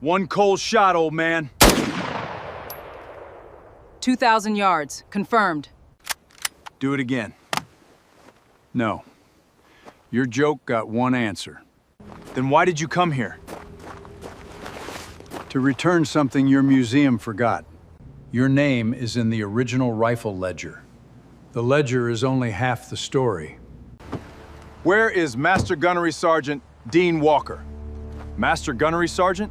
One cold shot, old man. 2,000 yards. Confirmed. Do it again. No. Your joke got one answer. Then why did you come here? To return something your museum forgot. Your name is in the original rifle ledger. The ledger is only half the story. Where is Master Gunnery Sergeant Dean Walker? Master Gunnery Sergeant?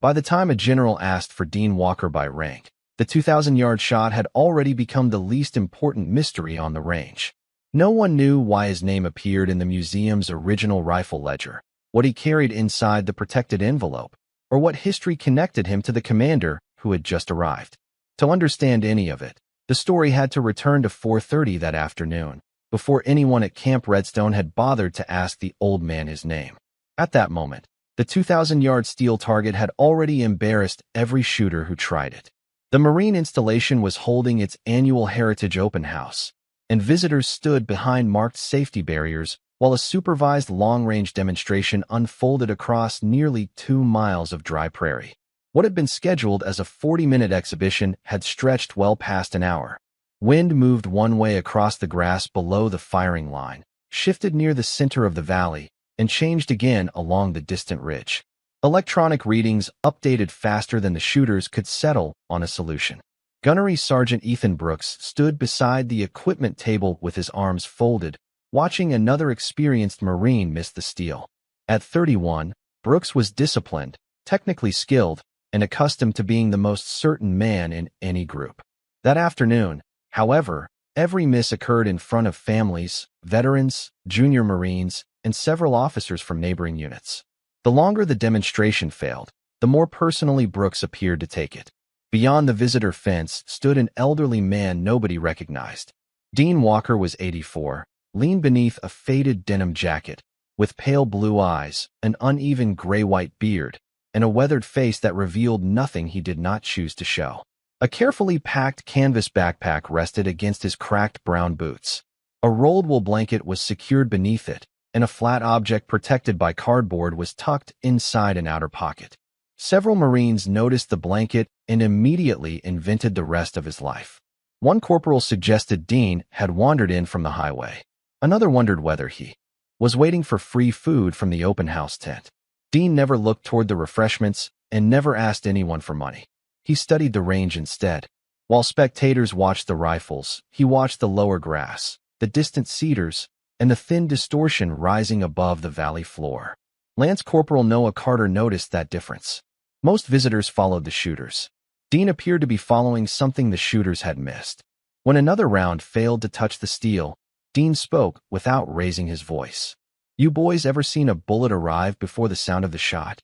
By the time a general asked for Dean Walker by rank, the 2,000-yard shot had already become the least important mystery on the range. No one knew why his name appeared in the museum's original rifle ledger, what he carried inside the protected envelope, or what history connected him to the commander who had just arrived. To understand any of it, the story had to return to 4:30 that afternoon, before anyone at Camp Redstone had bothered to ask the old man his name. At that moment, the 2,000-yard steel target had already embarrassed every shooter who tried it. The Marine installation was holding its annual Heritage Open House, and visitors stood behind marked safety barriers while a supervised long-range demonstration unfolded across nearly 2 miles of dry prairie. What had been scheduled as a 40-minute exhibition had stretched well past an hour. Wind moved one way across the grass below the firing line, shifted near the center of the valley, and changed again along the distant ridge. Electronic readings updated faster than the shooters could settle on a solution. Gunnery Sergeant Ethan Brooks stood beside the equipment table with his arms folded, watching another experienced Marine miss the steel. At 31, Brooks was disciplined, technically skilled, and accustomed to being the most certain man in any group. That afternoon, however, every miss occurred in front of families, veterans, junior Marines, and several officers from neighboring units. The longer the demonstration failed, the more personally Brooks appeared to take it. Beyond the visitor fence stood an elderly man nobody recognized. Dean Walker was 84, leaned beneath a faded denim jacket, with pale blue eyes, an uneven gray-white beard, and a weathered face that revealed nothing he did not choose to show. A carefully packed canvas backpack rested against his cracked brown boots. A rolled wool blanket was secured beneath it, and a flat object protected by cardboard was tucked inside an outer pocket. Several Marines noticed the blanket and immediately invented the rest of his life. One corporal suggested Dean had wandered in from the highway. Another wondered whether he was waiting for free food from the open house tent. Dean never looked toward the refreshments and never asked anyone for money. He studied the range instead. While spectators watched the rifles, he watched the lower grass, the distant cedars, and the thin distortion rising above the valley floor. Lance Corporal Noah Carter noticed that difference. Most visitors followed the shooters. Dean appeared to be following something the shooters had missed. When another round failed to touch the steel, Dean spoke without raising his voice. "You boys ever seen a bullet arrive before the sound of the shot?"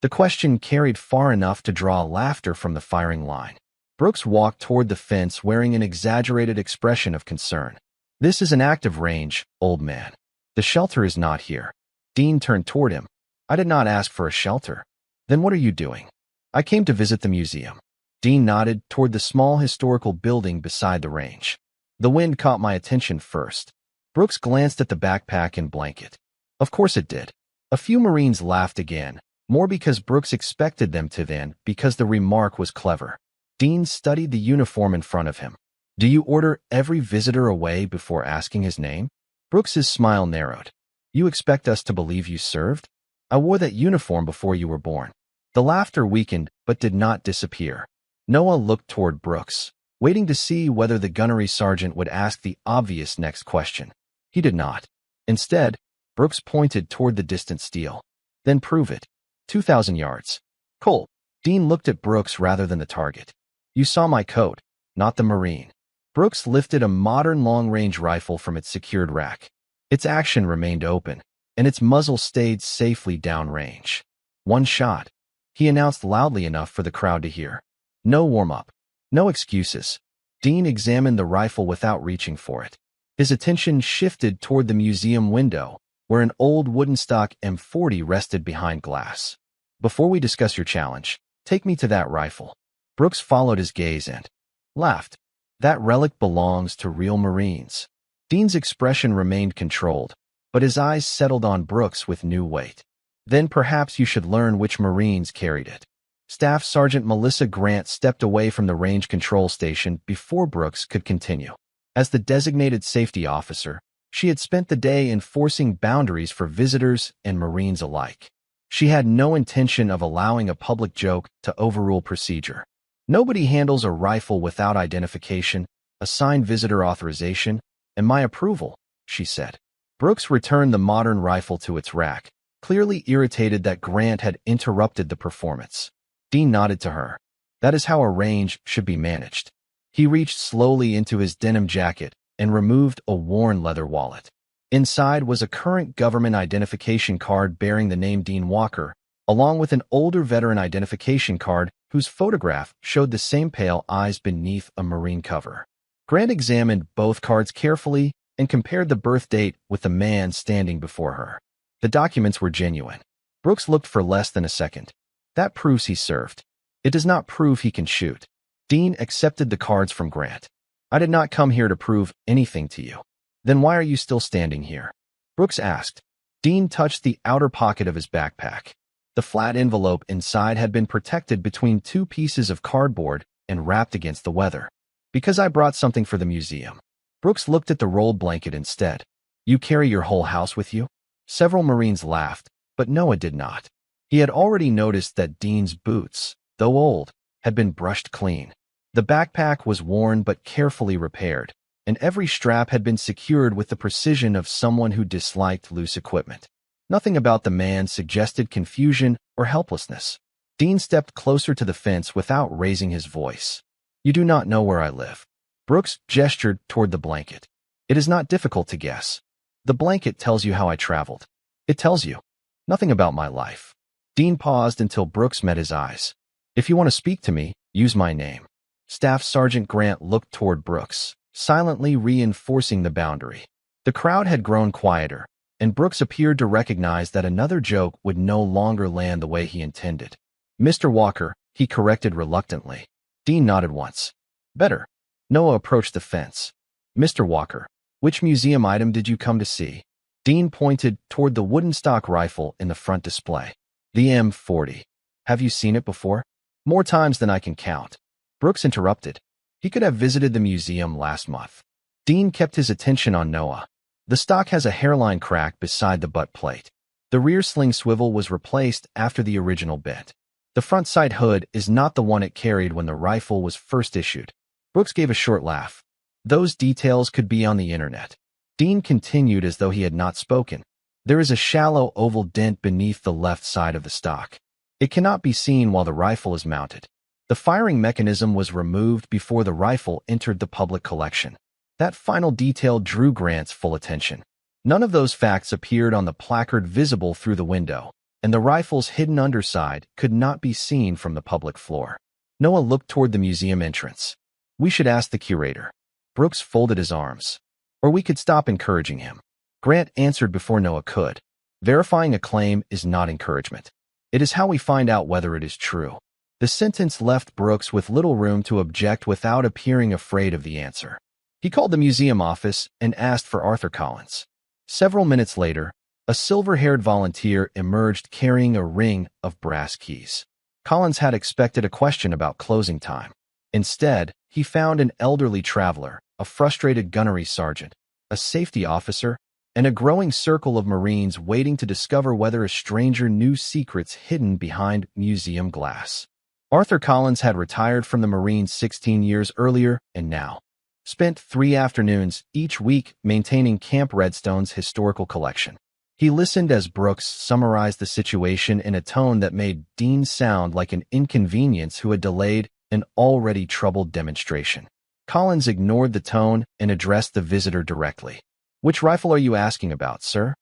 The question carried far enough to draw laughter from the firing line. Brooks walked toward the fence wearing an exaggerated expression of concern. "This is an active range, old man. The shelter is not here." Dean turned toward him. "I did not ask for a shelter." "Then what are you doing?" "I came to visit the museum." Dean nodded toward the small historical building beside the range. "The wind caught my attention first." Brooks glanced at the backpack and blanket. Of course it did. A few Marines laughed again, more because Brooks expected them to than because the remark was clever. Dean studied the uniform in front of him. "Do you order every visitor away before asking his name?" Brooks's smile narrowed. "You expect us to believe you served? I wore that uniform before you were born." The laughter weakened but did not disappear. Noah looked toward Brooks, waiting to see whether the gunnery sergeant would ask the obvious next question. He did not. Instead, Brooks pointed toward the distant steel. "Then prove it." 2,000 yards. "Colt." Dean looked at Brooks rather than the target. "You saw my coat, not the Marine." Brooks lifted a modern long-range rifle from its secured rack. Its action remained open, and its muzzle stayed safely downrange. "One shot," he announced loudly enough for the crowd to hear. "No warm-up. No excuses." Dean examined the rifle without reaching for it. His attention shifted toward the museum window, where an old wooden stock M40 rested behind glass. "Before we discuss your challenge, take me to that rifle." Brooks followed his gaze and laughed. "That relic belongs to real Marines." Dean's expression remained controlled, but his eyes settled on Brooks with new weight. "Then perhaps you should learn which Marines carried it." Staff Sergeant Melissa Grant stepped away from the range control station before Brooks could continue. As the designated safety officer, she had spent the day enforcing boundaries for visitors and Marines alike. She had no intention of allowing a public joke to overrule procedure. Nobody handles a rifle without identification, assigned visitor authorization, and my approval, she said. Brooks returned the modern rifle to its rack, clearly irritated that Grant had interrupted the performance. Dean nodded to her. That is how a range should be managed. He reached slowly into his denim jacket and removed a worn leather wallet. Inside was a current government identification card bearing the name Dean Walker, along with an older veteran identification card whose photograph showed the same pale eyes beneath a Marine cover. Grant examined both cards carefully and compared the birth date with the man standing before her. The documents were genuine. Brooks looked for less than a second. That proves he served. It does not prove he can shoot. Dean accepted the cards from Grant. I did not come here to prove anything to you. Then why are you still standing here? Brooks asked. Dean touched the outer pocket of his backpack. The flat envelope inside had been protected between two pieces of cardboard and wrapped against the weather. Because I brought something for the museum. Brooks looked at the rolled blanket instead. You carry your whole house with you? Several Marines laughed, but Noah did not. He had already noticed that Dean's boots, though old, had been brushed clean. The backpack was worn but carefully repaired, and every strap had been secured with the precision of someone who disliked loose equipment. Nothing about the man suggested confusion or helplessness. Dean stepped closer to the fence without raising his voice. You do not know where I live. Brooks gestured toward the blanket. It is not difficult to guess. The blanket tells you how I traveled. It tells you nothing about my life. Dean paused until Brooks met his eyes. If you want to speak to me, use my name. Staff Sergeant Grant looked toward Brooks, silently reinforcing the boundary. The crowd had grown quieter, and Brooks appeared to recognize that another joke would no longer land the way he intended. Mr. Walker, he corrected reluctantly. Dean nodded once. Better. Noah approached the fence. Mr. Walker, which museum item did you come to see? Dean pointed toward the wooden stock rifle in the front display. The M40. Have you seen it before? More times than I can count. Brooks interrupted. He could have visited the museum last month. Dean kept his attention on Noah. The stock has a hairline crack beside the butt plate. The rear sling swivel was replaced after the original bent. The front sight hood is not the one it carried when the rifle was first issued. Brooks gave a short laugh. Those details could be on the internet. Dean continued as though he had not spoken. There is a shallow oval dent beneath the left side of the stock. It cannot be seen while the rifle is mounted. The firing mechanism was removed before the rifle entered the public collection. That final detail drew Grant's full attention. None of those facts appeared on the placard visible through the window, and the rifle's hidden underside could not be seen from the public floor. Noah looked toward the museum entrance. We should ask the curator. Brooks folded his arms. Or we could stop encouraging him. Grant answered before Noah could. Verifying a claim is not encouragement. It is how we find out whether it is true. The sentence left Brooks with little room to object without appearing afraid of the answer. He called the museum office and asked for Arthur Collins. Several minutes later, a silver-haired volunteer emerged carrying a ring of brass keys. Collins had expected a question about closing time. Instead, he found an elderly traveler, a frustrated gunnery sergeant, a safety officer, and a growing circle of Marines waiting to discover whether a stranger knew secrets hidden behind museum glass. Arthur Collins had retired from the Marines 16 years earlier and now spent 3 afternoons each week maintaining Camp Redstone's historical collection. He listened as Brooks summarized the situation in a tone that made Dean sound like an inconvenience who had delayed an already troubled demonstration. Collins ignored the tone and addressed the visitor directly. Which rifle are you asking about, sir?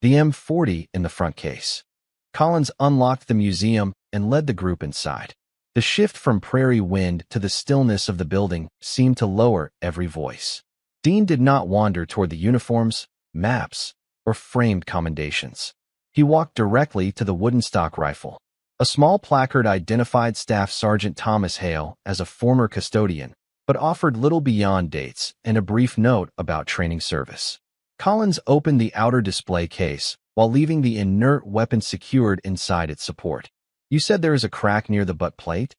The M40 in the front case. Collins unlocked the museum and led the group inside. The shift from prairie wind to the stillness of the building seemed to lower every voice. Dean did not wander toward the uniforms, maps, or framed commendations. He walked directly to the wooden stock rifle. A small placard identified Staff Sergeant Thomas Hale as a former custodian, but offered little beyond dates and a brief note about training service. Collins opened the outer display case while leaving the inert weapon secured inside its support. You said there is a crack near the butt plate?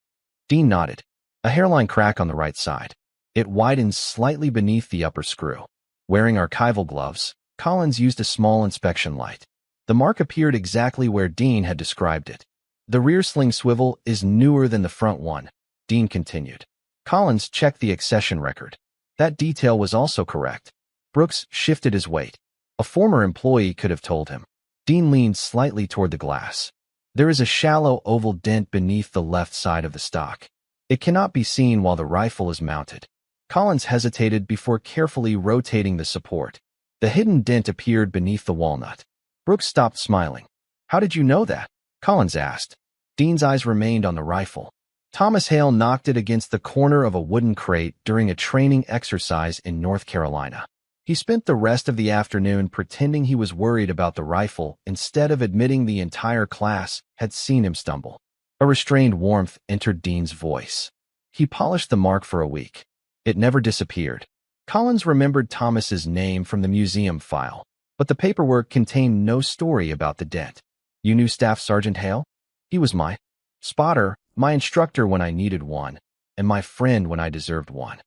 Dean nodded. A hairline crack on the right side. It widens slightly beneath the upper screw. Wearing archival gloves, Collins used a small inspection light. The mark appeared exactly where Dean had described it. The rear sling swivel is newer than the front one, Dean continued. Collins checked the accession record. That detail was also correct. Brooks shifted his weight. A former employee could have told him. Dean leaned slightly toward the glass. There is a shallow oval dent beneath the left side of the stock. It cannot be seen while the rifle is mounted. Collins hesitated before carefully rotating the support. The hidden dent appeared beneath the walnut. Brooks stopped smiling. How did you know that? Collins asked. Dean's eyes remained on the rifle. Thomas Hale knocked it against the corner of a wooden crate during a training exercise in North Carolina. He spent the rest of the afternoon pretending he was worried about the rifle instead of admitting the entire class had seen him stumble. A restrained warmth entered Dean's voice. He polished the mark for a week. It never disappeared. Collins remembered Thomas's name from the museum file, but the paperwork contained no story about the dent. You knew Staff Sergeant Hale? He was my spotter, my instructor when I needed one, and my friend when I deserved one.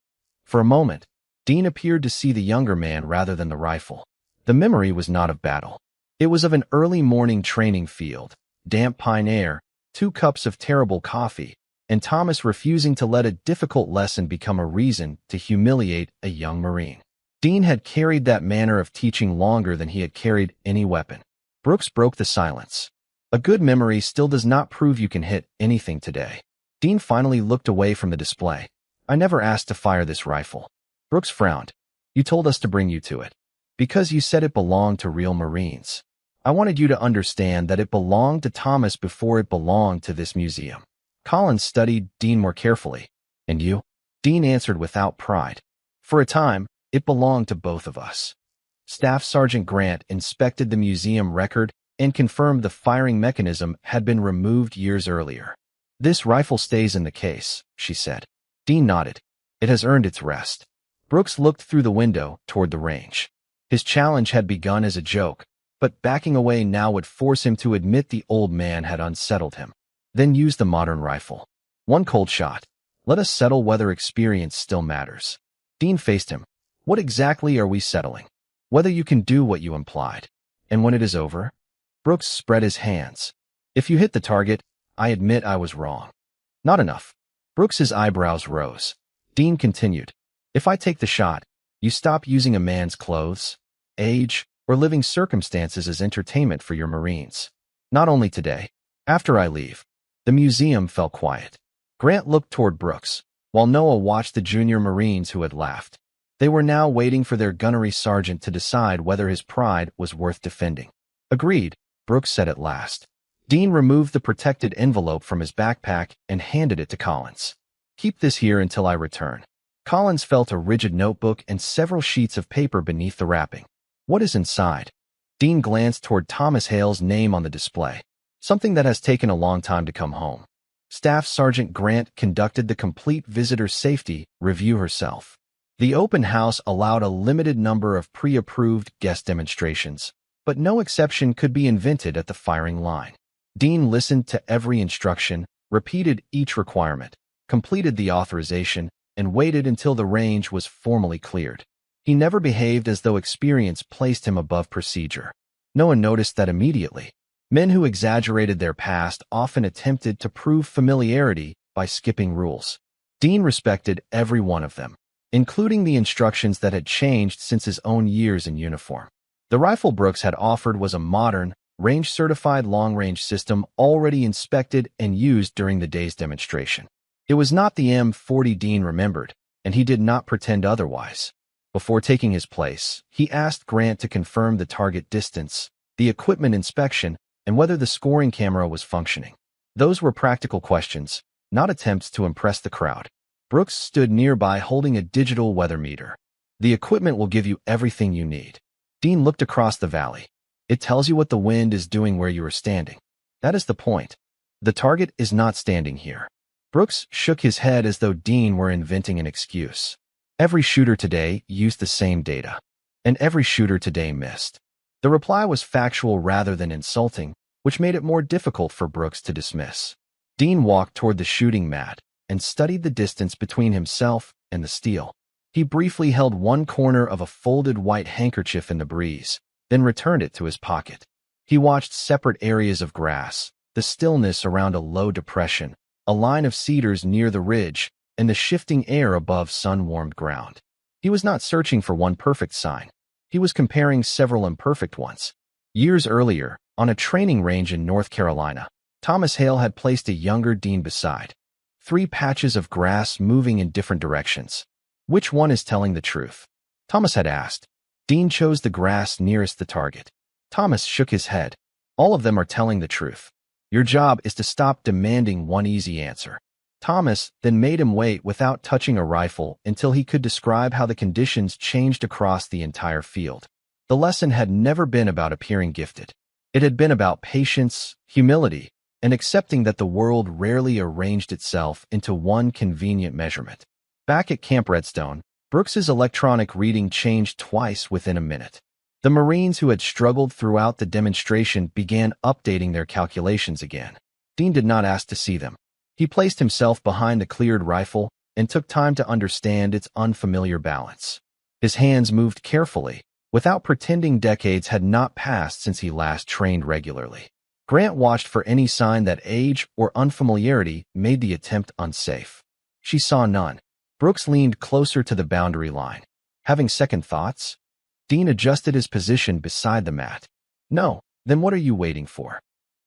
For a moment, Dean appeared to see the younger man rather than the rifle. The memory was not of battle. It was of an early morning training field, damp pine air, 2 cups of terrible coffee, and Thomas refusing to let a difficult lesson become a reason to humiliate a young Marine. Dean had carried that manner of teaching longer than he had carried any weapon. Brooks broke the silence. A good memory still does not prove you can hit anything today. Dean finally looked away from the display. I never asked to fire this rifle. Brooks frowned. You told us to bring you to it. Because you said it belonged to real Marines. I wanted you to understand that it belonged to Thomas before it belonged to this museum. Collins studied Dean more carefully. And you? Dean answered without pride. For a time, it belonged to both of us. Staff Sergeant Grant inspected the museum record and confirmed the firing mechanism had been removed years earlier. This rifle stays in the case, she said. Dean nodded. It has earned its rest. Brooks looked through the window toward the range. His challenge had begun as a joke, but backing away now would force him to admit the old man had unsettled him. Then use the modern rifle. One cold shot. Let us settle whether experience still matters. Dean faced him. What exactly are we settling? Whether you can do what you implied. And when it is over? Brooks spread his hands. If you hit the target, I admit I was wrong. Not enough. Brooks's eyebrows rose. Dean continued. If I take the shot, you stop using a man's clothes, age, or living circumstances as entertainment for your Marines. Not only today. After I leave. The museum fell quiet. Grant looked toward Brooks, while Noah watched the junior Marines who had laughed. They were now waiting for their gunnery sergeant to decide whether his pride was worth defending. Agreed, Brooks said at last. Dean removed the protected envelope from his backpack and handed it to Collins. Keep this here until I return. Collins felt a rigid notebook and several sheets of paper beneath the wrapping. What is inside? Dean glanced toward Thomas Hale's name on the display. Something that has taken a long time to come home. Staff Sergeant Grant conducted the complete visitor safety review herself. The open house allowed a limited number of pre-approved guest demonstrations, but no exception could be invented at the firing line. Dean listened to every instruction, repeated each requirement, completed the authorization, and waited until the range was formally cleared. He never behaved as though experience placed him above procedure. No one noticed that immediately. Men who exaggerated their past often attempted to prove familiarity by skipping rules. Dean respected every one of them, including the instructions that had changed since his own years in uniform. The rifle Brooks had offered was a modern, range-certified long-range system already inspected and used during the day's demonstration. It was not the M40 Dean remembered, and he did not pretend otherwise. Before taking his place, he asked Grant to confirm the target distance, the equipment inspection, and whether the scoring camera was functioning. Those were practical questions, not attempts to impress the crowd. Brooks stood nearby holding a digital weather meter. The equipment will give you everything you need. Dean looked across the valley. It tells you what the wind is doing where you are standing. That is the point. The target is not standing here. Brooks shook his head as though Dean were inventing an excuse. Every shooter today used the same data, and every shooter today missed. The reply was factual rather than insulting, which made it more difficult for Brooks to dismiss. Dean walked toward the shooting mat and studied the distance between himself and the steel. He briefly held one corner of a folded white handkerchief in the breeze, then returned it to his pocket. He watched separate areas of grass, the stillness around a low depression, a line of cedars near the ridge, and the shifting air above sun-warmed ground. He was not searching for one perfect sign. He was comparing several imperfect ones. Years earlier, on a training range in North Carolina, Thomas Hale had placed a younger Dean beside 3 patches of grass moving in different directions. Which one is telling the truth? Thomas had asked. Dean chose the grass nearest the target. Thomas shook his head. All of them are telling the truth. Your job is to stop demanding one easy answer. Thomas then made him wait without touching a rifle until he could describe how the conditions changed across the entire field. The lesson had never been about appearing gifted. It had been about patience, humility, and accepting that the world rarely arranged itself into one convenient measurement. Back at Camp Redstone, Brooks's electronic reading changed twice within a minute. The Marines who had struggled throughout the demonstration began updating their calculations again. Dean did not ask to see them. He placed himself behind the cleared rifle and took time to understand its unfamiliar balance. His hands moved carefully, without pretending decades had not passed since he last trained regularly. Grant watched for any sign that age or unfamiliarity made the attempt unsafe. She saw none. Brooks leaned closer to the boundary line. Having second thoughts? Dean adjusted his position beside the mat. No, then what are you waiting for?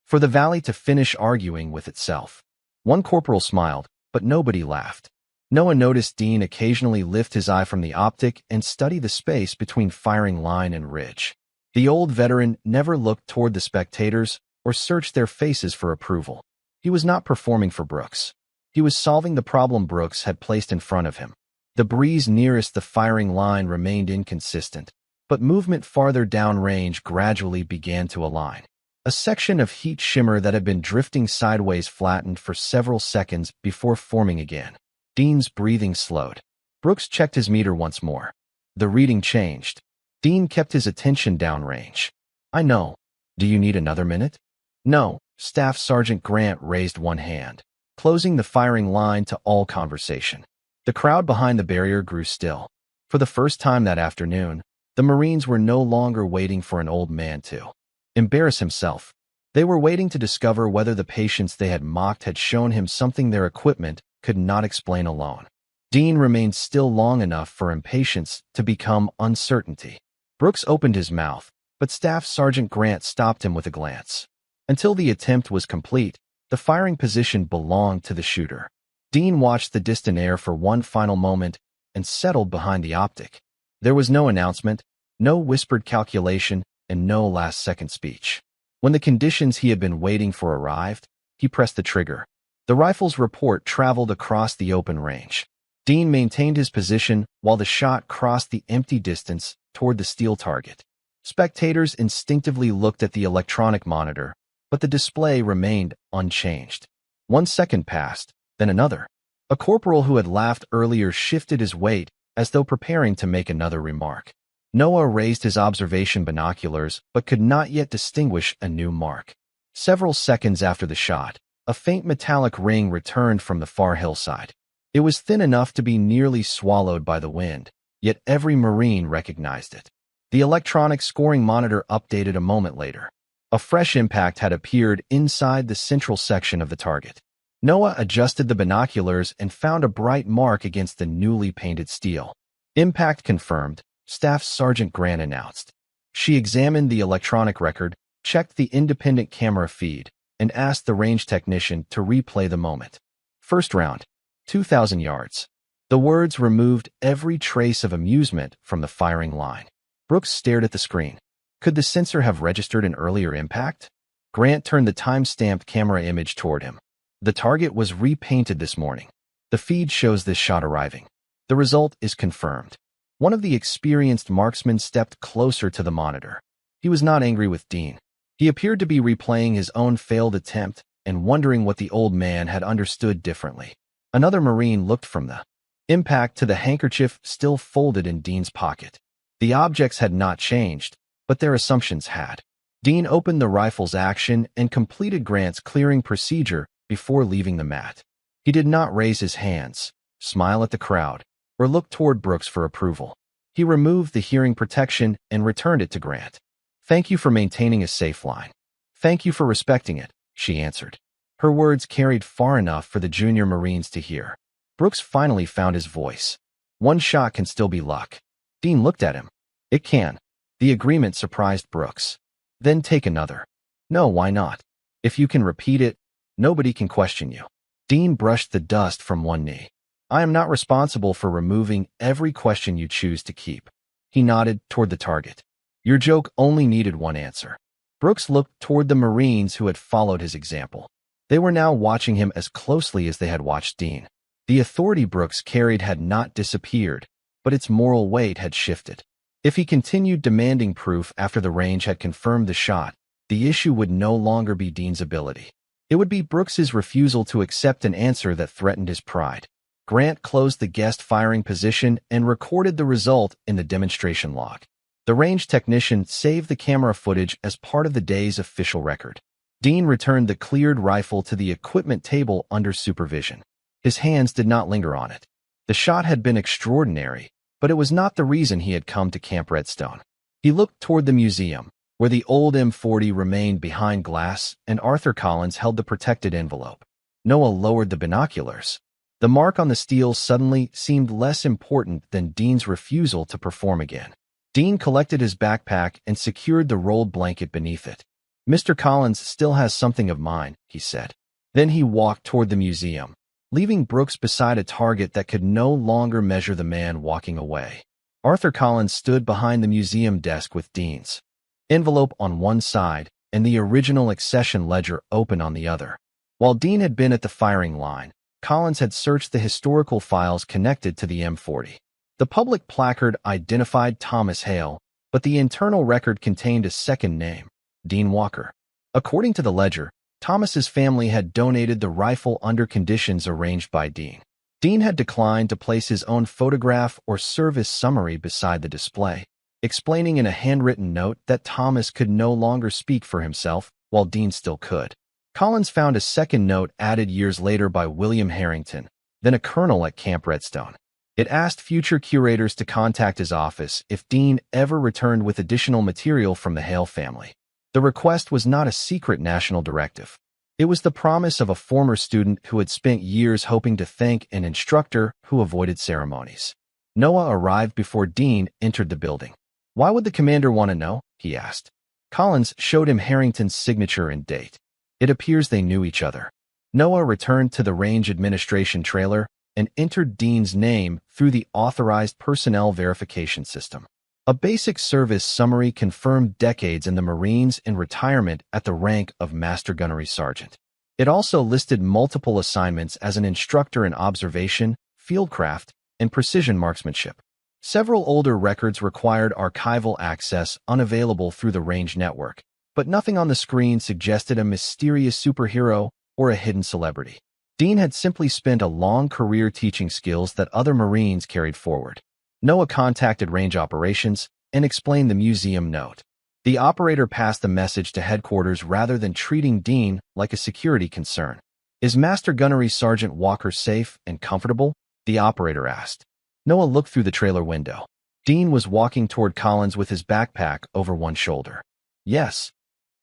For the valley to finish arguing with itself. One corporal smiled, but nobody laughed. Noah noticed Dean occasionally lift his eye from the optic and study the space between firing line and ridge. The old veteran never looked toward the spectators or searched their faces for approval. He was not performing for Brooks. He was solving the problem Brooks had placed in front of him. The breeze nearest the firing line remained inconsistent, but movement farther downrange gradually began to align. A section of heat shimmer that had been drifting sideways flattened for several seconds before forming again. Dean's breathing slowed. Brooks checked his meter once more. The reading changed. Dean kept his attention downrange. I know. Do you need another minute? No. Staff Sergeant Grant raised one hand, closing the firing line to all conversation. The crowd behind the barrier grew still. For the first time that afternoon, the Marines were no longer waiting for an old man to embarrass himself. They were waiting to discover whether the patience they had mocked had shown him something their equipment could not explain alone. Dean remained still long enough for impatience to become uncertainty. Brooks opened his mouth, but Staff Sergeant Grant stopped him with a glance. Until the attempt was complete, the firing position belonged to the shooter. Dean watched the distant air for one final moment and settled behind the optic. There was no announcement, no whispered calculation, and no last-second speech. When the conditions he had been waiting for arrived, he pressed the trigger. The rifle's report traveled across the open range. Dean maintained his position while the shot crossed the empty distance toward the steel target. Spectators instinctively looked at the electronic monitor, but the display remained unchanged. 1 second passed, then another. A corporal who had laughed earlier shifted his weight as though preparing to make another remark. Noah raised his observation binoculars but could not yet distinguish a new mark. Several seconds after the shot, a faint metallic ring returned from the far hillside. It was thin enough to be nearly swallowed by the wind, yet every Marine recognized it. The electronic scoring monitor updated a moment later. A fresh impact had appeared inside the central section of the target. Noah adjusted the binoculars and found a bright mark against the newly painted steel. Impact confirmed, Staff Sergeant Grant announced. She examined the electronic record, checked the independent camera feed, and asked the range technician to replay the moment. First round, 2,000 yards. The words removed every trace of amusement from the firing line. Brooks stared at the screen. Could the sensor have registered an earlier impact? Grant turned the time-stamped camera image toward him. The target was repainted this morning. The feed shows this shot arriving. The result is confirmed. One of the experienced marksmen stepped closer to the monitor. He was not angry with Dean. He appeared to be replaying his own failed attempt and wondering what the old man had understood differently. Another Marine looked from the impact to the handkerchief still folded in Dean's pocket. The objects had not changed, but their assumptions had. Dean opened the rifle's action and completed Grant's clearing procedure before leaving the mat. He did not raise his hands, smile at the crowd, or look toward Brooks for approval. He removed the hearing protection and returned it to Grant. "Thank you for maintaining a safe line. Thank you for respecting it," she answered. Her words carried far enough for the junior Marines to hear. Brooks finally found his voice. "One shot can still be luck." Dean looked at him. "It can." The agreement surprised Brooks. "Then take another." "No, why not? If you can repeat it, nobody can question you." Dean brushed the dust from one knee. "I am not responsible for removing every question you choose to keep." He nodded toward the target. "Your joke only needed one answer." Brooks looked toward the Marines who had followed his example. They were now watching him as closely as they had watched Dean. The authority Brooks carried had not disappeared, but its moral weight had shifted. If he continued demanding proof after the range had confirmed the shot, the issue would no longer be Dean's ability. It would be Brooks's refusal to accept an answer that threatened his pride. Grant closed the guest firing position and recorded the result in the demonstration log. The range technician saved the camera footage as part of the day's official record. Dean returned the cleared rifle to the equipment table under supervision. His hands did not linger on it. The shot had been extraordinary, but it was not the reason he had come to Camp Redstone. He looked toward the museum, where the old M40 remained behind glass and Arthur Collins held the protected envelope. Noah lowered the binoculars. The mark on the steel suddenly seemed less important than Dean's refusal to perform again. Dean collected his backpack and secured the rolled blanket beneath it. "Mr. Collins still has something of mine," he said. Then he walked toward the museum, leaving Brooks beside a target that could no longer measure the man walking away. Arthur Collins stood behind the museum desk with Dean's envelope on one side and the original accession ledger open on the other. While Dean had been at the firing line, Collins had searched the historical files connected to the M40. The public placard identified Thomas Hale, but the internal record contained a second name, Dean Walker. According to the ledger, Thomas's family had donated the rifle under conditions arranged by Dean. Dean had declined to place his own photograph or service summary beside the display, explaining in a handwritten note that Thomas could no longer speak for himself, while Dean still could. Collins found a second note added years later by William Harrington, then a colonel at Camp Redstone. It asked future curators to contact his office if Dean ever returned with additional material from the Hale family. The request was not a secret national directive. It was the promise of a former student who had spent years hoping to thank an instructor who avoided ceremonies. Noah arrived before Dean entered the building. "Why would the commander want to know?" he asked. Collins showed him Harrington's signature and date. It appears they knew each other. Noah returned to the range administration trailer and entered Dean's name through the authorized personnel verification system. A basic service summary confirmed decades in the Marines and retirement at the rank of Master Gunnery Sergeant. It also listed multiple assignments as an instructor in observation, fieldcraft, and precision marksmanship. Several older records required archival access unavailable through the range network, but nothing on the screen suggested a mysterious superhero or a hidden celebrity. Dean had simply spent a long career teaching skills that other Marines carried forward. Noah contacted range operations and explained the museum note. The operator passed the message to headquarters rather than treating Dean like a security concern. "Is Master Gunnery Sergeant Walker safe and comfortable?" the operator asked. Noah looked through the trailer window. Dean was walking toward Collins with his backpack over one shoulder. "Yes.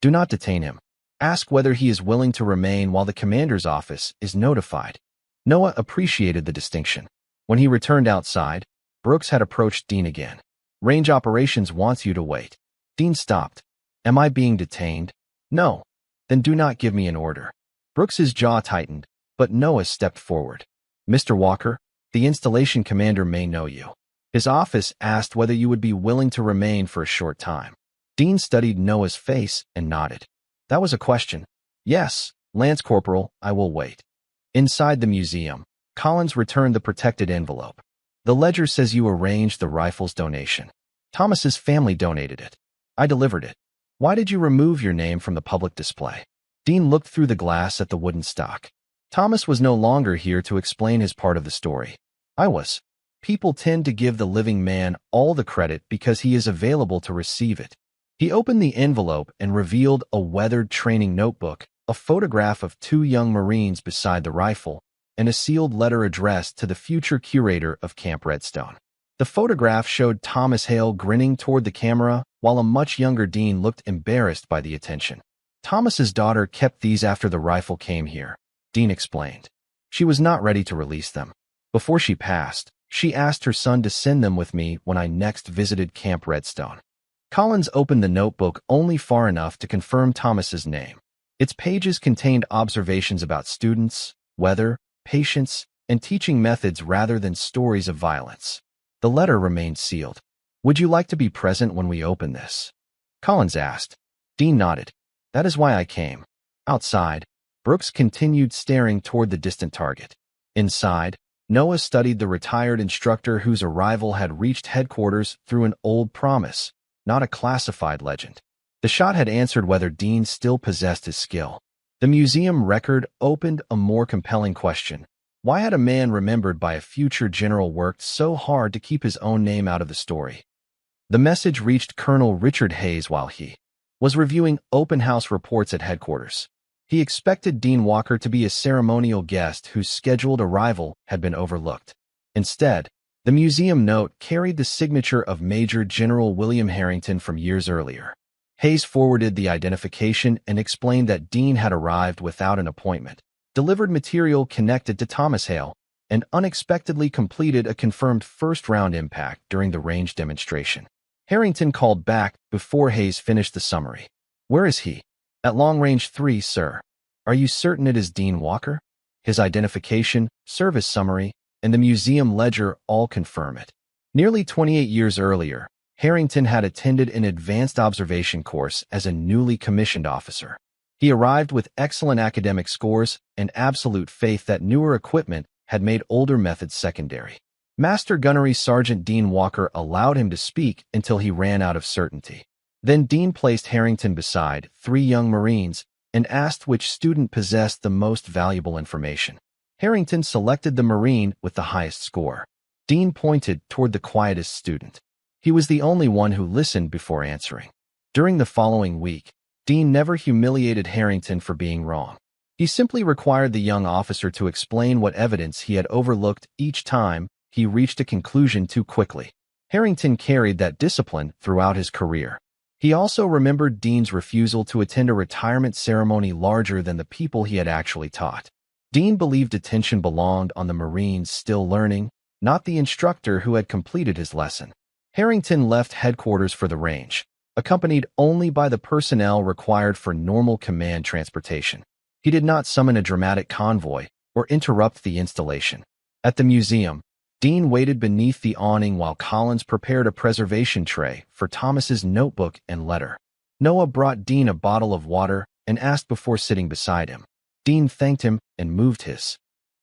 Do not detain him. Ask whether he is willing to remain while the commander's office is notified." Noah appreciated the distinction. When he returned outside, Brooks had approached Dean again. "Range operations wants you to wait." Dean stopped. "Am I being detained?" "No." "Then do not give me an order." Brooks's jaw tightened, but Noah stepped forward. "Mr. Walker, the installation commander may know you. His office asked whether you would be willing to remain for a short time." Dean studied Noah's face and nodded. "That was a question." "Yes, Lance Corporal, I will wait." Inside the museum, Collins returned the protected envelope. "The ledger says you arranged the rifle's donation. Thomas's family donated it. I delivered it. Why did you remove your name from the public display?" Dean looked through the glass at the wooden stock. "Thomas was no longer here to explain his part of the story. I was. People tend to give the living man all the credit because he is available to receive it. He opened the envelope and revealed a weathered training notebook, a photograph of two young Marines beside the rifle, and a sealed letter addressed to the future curator of Camp Redstone. The photograph showed Thomas Hale grinning toward the camera, while a much younger Dean looked embarrassed by the attention. Thomas's daughter kept these after the rifle came here, Dean explained. She was not ready to release them. Before she passed, she asked her son to send them with me when I next visited Camp Redstone. Collins opened the notebook only far enough to confirm Thomas's name. Its pages contained observations about students, weather, patience, and teaching methods rather than stories of violence. The letter remained sealed. "Would you like to be present when we open this?" Collins asked. Dean nodded. "That is why I came." Outside, Brooks continued staring toward the distant target. Inside, Noah studied the retired instructor whose arrival had reached headquarters through an old promise, not a classified legend. The shot had answered whether Dean still possessed his skill. The museum record opened a more compelling question. Why had a man remembered by a future general worked so hard to keep his own name out of the story? The message reached Colonel Richard Hayes while he was reviewing open house reports at headquarters. He expected Dean Walker to be a ceremonial guest whose scheduled arrival had been overlooked. Instead, the museum note carried the signature of Major General William Harrington from years earlier. Hayes forwarded the identification and explained that Dean had arrived without an appointment, delivered material connected to Thomas Hale, and unexpectedly completed a confirmed first-round impact during the range demonstration. Harrington called back before Hayes finished the summary. "Where is he?" "At Long Range 3, sir." "Are you certain it is Dean Walker?" His identification, service summary, and the museum ledger all confirm it. Nearly 28 years earlier, Harrington had attended an advanced observation course as a newly commissioned officer. He arrived with excellent academic scores and absolute faith that newer equipment had made older methods secondary. Master Gunnery Sergeant Dean Walker allowed him to speak until he ran out of certainty. Then Dean placed Harrington beside 3 young Marines and asked which student possessed the most valuable information. Harrington selected the Marine with the highest score. Dean pointed toward the quietest student. He was the only one who listened before answering. During the following week, Dean never humiliated Harrington for being wrong. He simply required the young officer to explain what evidence he had overlooked each time he reached a conclusion too quickly. Harrington carried that discipline throughout his career. He also remembered Dean's refusal to attend a retirement ceremony larger than the people he had actually taught. Dean believed attention belonged on the Marines still learning, not the instructor who had completed his lesson. Harrington left headquarters for the range, accompanied only by the personnel required for normal command transportation. He did not summon a dramatic convoy or interrupt the installation. At the museum, Dean waited beneath the awning while Collins prepared a preservation tray for Thomas's notebook and letter. Noah brought Dean a bottle of water and asked before sitting beside him. Dean thanked him and moved his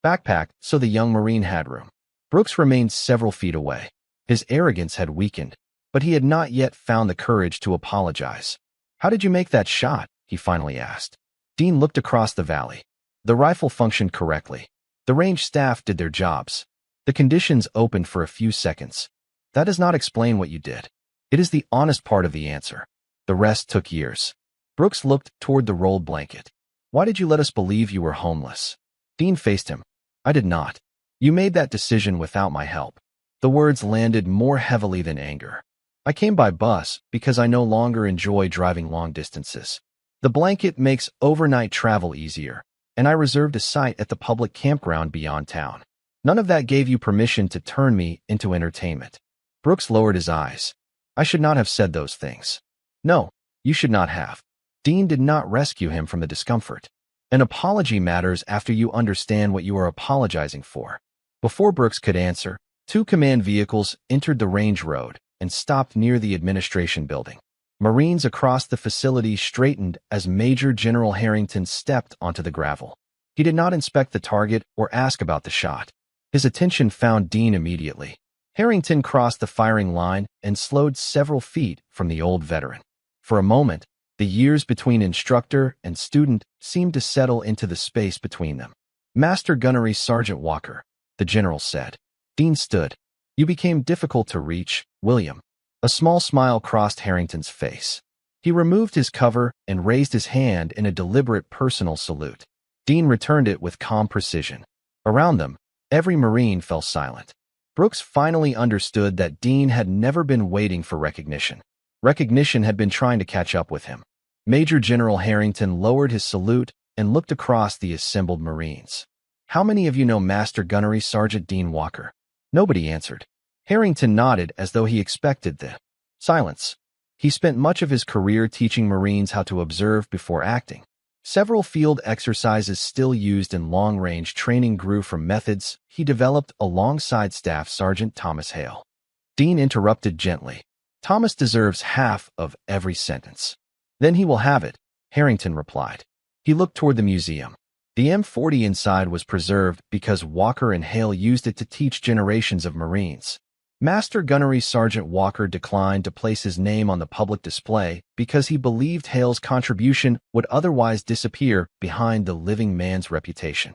backpack so the young Marine had room. Brooks remained several feet away. His arrogance had weakened, but he had not yet found the courage to apologize. "How did you make that shot?" he finally asked. Dean looked across the valley. "The rifle functioned correctly. The range staff did their jobs. The conditions opened for a few seconds. That does not explain what you did. It is the honest part of the answer. The rest took years." Brooks looked toward the rolled blanket. "Why did you let us believe you were homeless?" Dean faced him. "I did not. You made that decision without my help." The words landed more heavily than anger. "I came by bus because I no longer enjoy driving long distances. The blanket makes overnight travel easier, and I reserved a site at the public campground beyond town. None of that gave you permission to turn me into entertainment." Brooks lowered his eyes. "I should not have said those things." "No, you should not have." Dean did not rescue him from the discomfort. An apology matters after you understand what you are apologizing for. Before Brooks could answer, 2 command vehicles entered the range road and stopped near the administration building. Marines across the facility straightened as Major General Harrington stepped onto the gravel. He did not inspect the target or ask about the shot. His attention found Dean immediately. Harrington crossed the firing line and slowed several feet from the old veteran. For a moment, the years between instructor and student seemed to settle into the space between them. "Master Gunnery Sergeant Walker," the general said. Dean stood. "You became difficult to reach, William." A small smile crossed Harrington's face. He removed his cover and raised his hand in a deliberate personal salute. Dean returned it with calm precision. Around them, every Marine fell silent. Brooks finally understood that Dean had never been waiting for recognition. Recognition had been trying to catch up with him. Major General Harrington lowered his salute and looked across the assembled Marines. "How many of you know Master Gunnery Sergeant Dean Walker?" Nobody answered. Harrington nodded as though he expected the silence. He spent much of his career teaching Marines how to observe before acting. Several field exercises still used in long-range training grew from methods he developed alongside Staff Sergeant Thomas Hale. Dean interrupted gently. "Thomas deserves half of every sentence." "Then he will have it," Harrington replied. He looked toward the museum. The M40 inside was preserved because Walker and Hale used it to teach generations of Marines. Master Gunnery Sergeant Walker declined to place his name on the public display because he believed Hale's contribution would otherwise disappear behind the living man's reputation.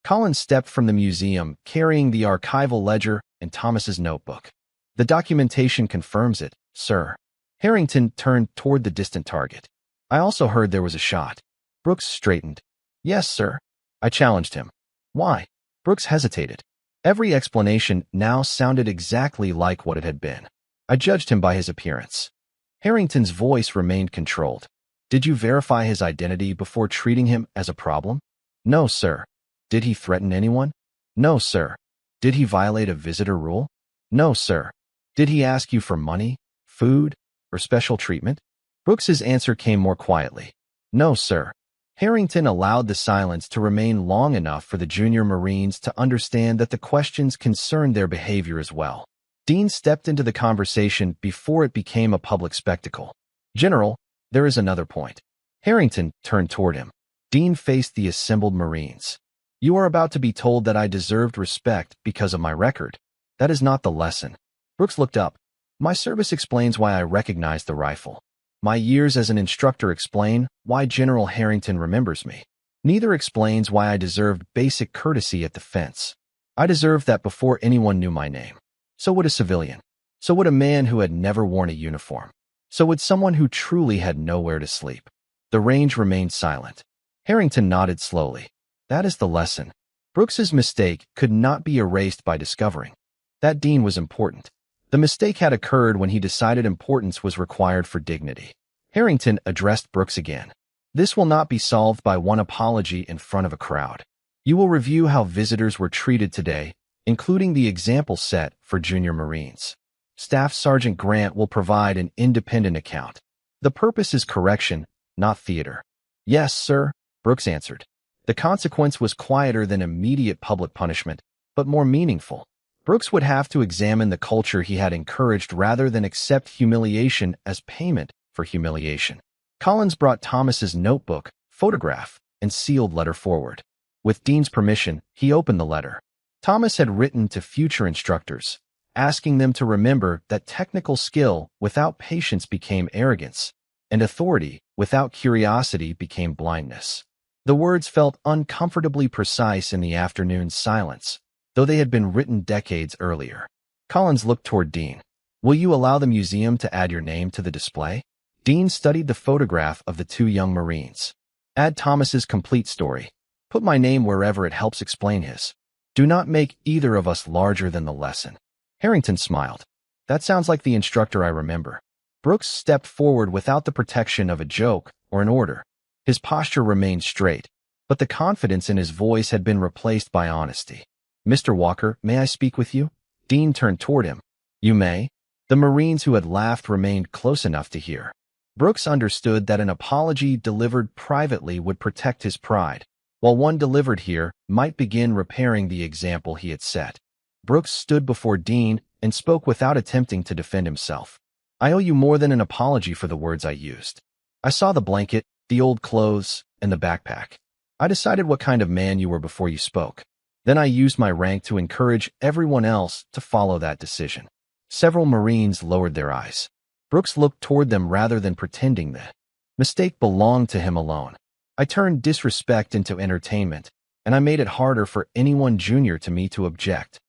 Collins stepped from the museum carrying the archival ledger and Thomas's notebook. "The documentation confirms it, sir." Harrington turned toward the distant target. "I also heard there was a shot." Brooks straightened. "Yes, sir." I challenged him. "Why?" Brooks hesitated. Every explanation now sounded exactly like what it had been. I judged him by his appearance. Harrington's voice remained controlled. "Did you verify his identity before treating him as a problem?" "No, sir." "Did he threaten anyone?" "No, sir." "Did he violate a visitor rule?" "No, sir." "Did he ask you for money, food, or special treatment?" Brooks's answer came more quietly. "No, sir." Harrington allowed the silence to remain long enough for the junior Marines to understand that the questions concerned their behavior as well. Dean stepped into the conversation before it became a public spectacle. "General, there is another point." Harrington turned toward him. Dean faced the assembled Marines. "You are about to be told that I deserved respect because of my record. That is not the lesson." Brooks looked up. "My service explains why I recognize the rifle. My years as an instructor explain why General Harrington remembers me. Neither explains why I deserved basic courtesy at the fence. I deserved that before anyone knew my name. So would a civilian. So would a man who had never worn a uniform. So would someone who truly had nowhere to sleep." The range remained silent. Harrington nodded slowly. "That is the lesson." Brooks's mistake could not be erased by discovering that Dean was important. The mistake had occurred when he decided importance was required for dignity. Harrington addressed Brooks again. "This will not be solved by one apology in front of a crowd. You will review how visitors were treated today, including the example set for junior Marines. Staff Sergeant Grant will provide an independent account. The purpose is correction, not theater." "Yes, sir," Brooks answered. The consequence was quieter than immediate public punishment, but more meaningful. Brooks would have to examine the culture he had encouraged rather than accept humiliation as payment for humiliation. Collins brought Thomas's notebook, photograph, and sealed letter forward. With Dean's permission, he opened the letter. Thomas had written to future instructors, asking them to remember that technical skill without patience became arrogance, and authority without curiosity became blindness. The words felt uncomfortably precise in the afternoon's silence, though they had been written decades earlier. Collins looked toward Dean. "Will you allow the museum to add your name to the display?" Dean studied the photograph of the two young Marines. "Add Thomas's complete story. Put my name wherever it helps explain his. Do not make either of us larger than the lesson." Harrington smiled. "That sounds like the instructor I remember." Brooks stepped forward without the protection of a joke or an order. His posture remained straight, but the confidence in his voice had been replaced by honesty. "Mr. Walker, may I speak with you?" Dean turned toward him. "You may." The Marines who had laughed remained close enough to hear. Brooks understood that an apology delivered privately would protect his pride, while one delivered here might begin repairing the example he had set. Brooks stood before Dean and spoke without attempting to defend himself. "I owe you more than an apology for the words I used. I saw the blanket, the old clothes, and the backpack. I decided what kind of man you were before you spoke. Then I used my rank to encourage everyone else to follow that decision." Several Marines lowered their eyes. Brooks looked toward them rather than pretending the mistake belonged to him alone. "I turned disrespect into entertainment, and I made it harder for anyone junior to me to object."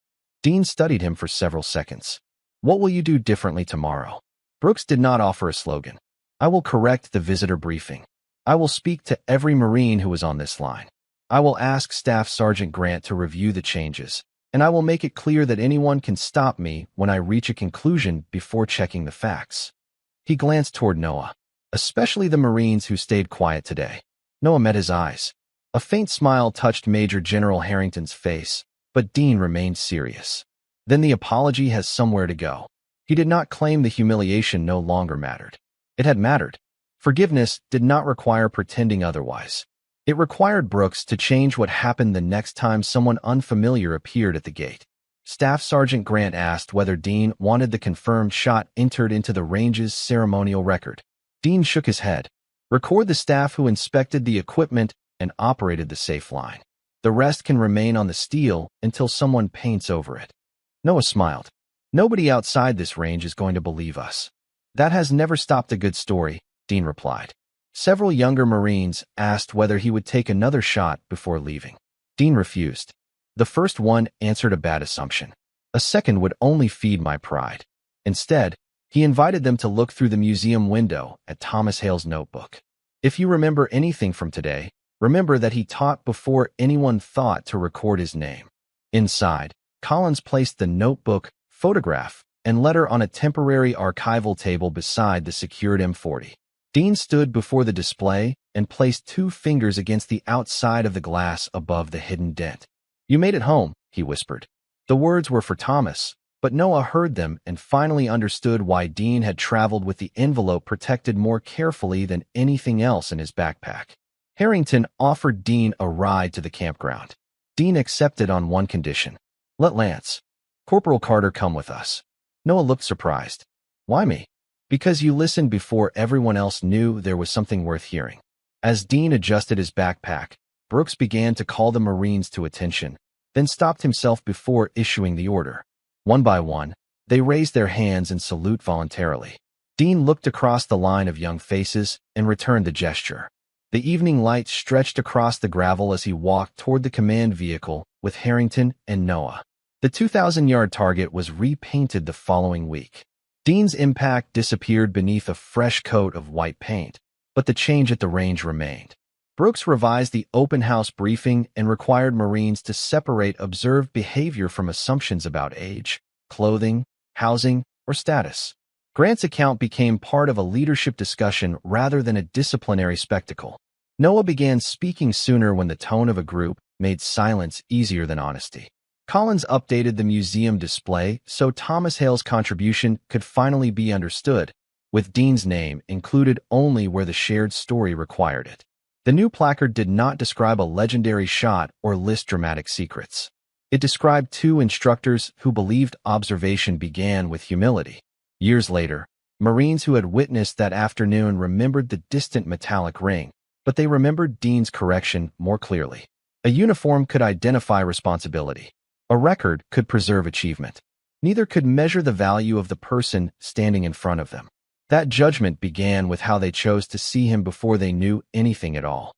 Dean studied him for several seconds. "What will you do differently tomorrow?" Brooks did not offer a slogan. I will correct the visitor briefing. I will speak to every Marine who is on this line. I will ask Staff Sergeant Grant to review the changes, and I will make it clear that anyone can stop me when I reach a conclusion before checking the facts. He glanced toward Noah, especially the Marines who stayed quiet today. Noah met his eyes. A faint smile touched Major General Harrington's face, but Dean remained serious. Then the apology has somewhere to go. He did not claim the humiliation no longer mattered. It had mattered. Forgiveness did not require pretending otherwise. It required Brooks to change what happened the next time someone unfamiliar appeared at the gate. Staff Sergeant Grant asked whether Dean wanted the confirmed shot entered into the range's ceremonial record. Dean shook his head. Record the staff who inspected the equipment and operated the safe line. The rest can remain on the steel until someone paints over it. Noah smiled. Nobody outside this range is going to believe us. That has never stopped a good story, Dean replied. Several younger Marines asked whether he would take another shot before leaving. Dean refused. The first one answered a bad assumption. A second would only feed my pride. Instead, he invited them to look through the museum window at Thomas Hale's notebook. If you remember anything from today, remember that he taught before anyone thought to record his name. Inside, Collins placed the notebook, photograph, and letter on a temporary archival table beside the secured M40. Dean stood before the display and placed 2 fingers against the outside of the glass above the hidden dent. "You made it home," he whispered. The words were for Thomas, but Noah heard them and finally understood why Dean had traveled with the envelope protected more carefully than anything else in his backpack. Harrington offered Dean a ride to the campground. Dean accepted on one condition. "Let Lance, Corporal Carter, come with us." Noah looked surprised. "Why me?" "Because you listened before everyone else knew there was something worth hearing." As Dean adjusted his backpack, Brooks began to call the Marines to attention, then stopped himself before issuing the order. One by one, they raised their hands in salute voluntarily. Dean looked across the line of young faces and returned the gesture. The evening light stretched across the gravel as he walked toward the command vehicle with Harrington and Noah. The 2,000-yard target was repainted the following week. Dean's impact disappeared beneath a fresh coat of white paint, but the change at the range remained. Brooks revised the open house briefing and required Marines to separate observed behavior from assumptions about age, clothing, housing, or status. Grant's account became part of a leadership discussion rather than a disciplinary spectacle. Noah began speaking sooner when the tone of a group made silence easier than honesty. Collins updated the museum display so Thomas Hale's contribution could finally be understood, with Dean's name included only where the shared story required it. The new placard did not describe a legendary shot or list dramatic secrets. It described 2 instructors who believed observation began with humility. Years later, Marines who had witnessed that afternoon remembered the distant metallic ring, but they remembered Dean's correction more clearly. A uniform could identify responsibility. A record could preserve achievement. Neither could measure the value of the person standing in front of them. That judgment began with how they chose to see him before they knew anything at all.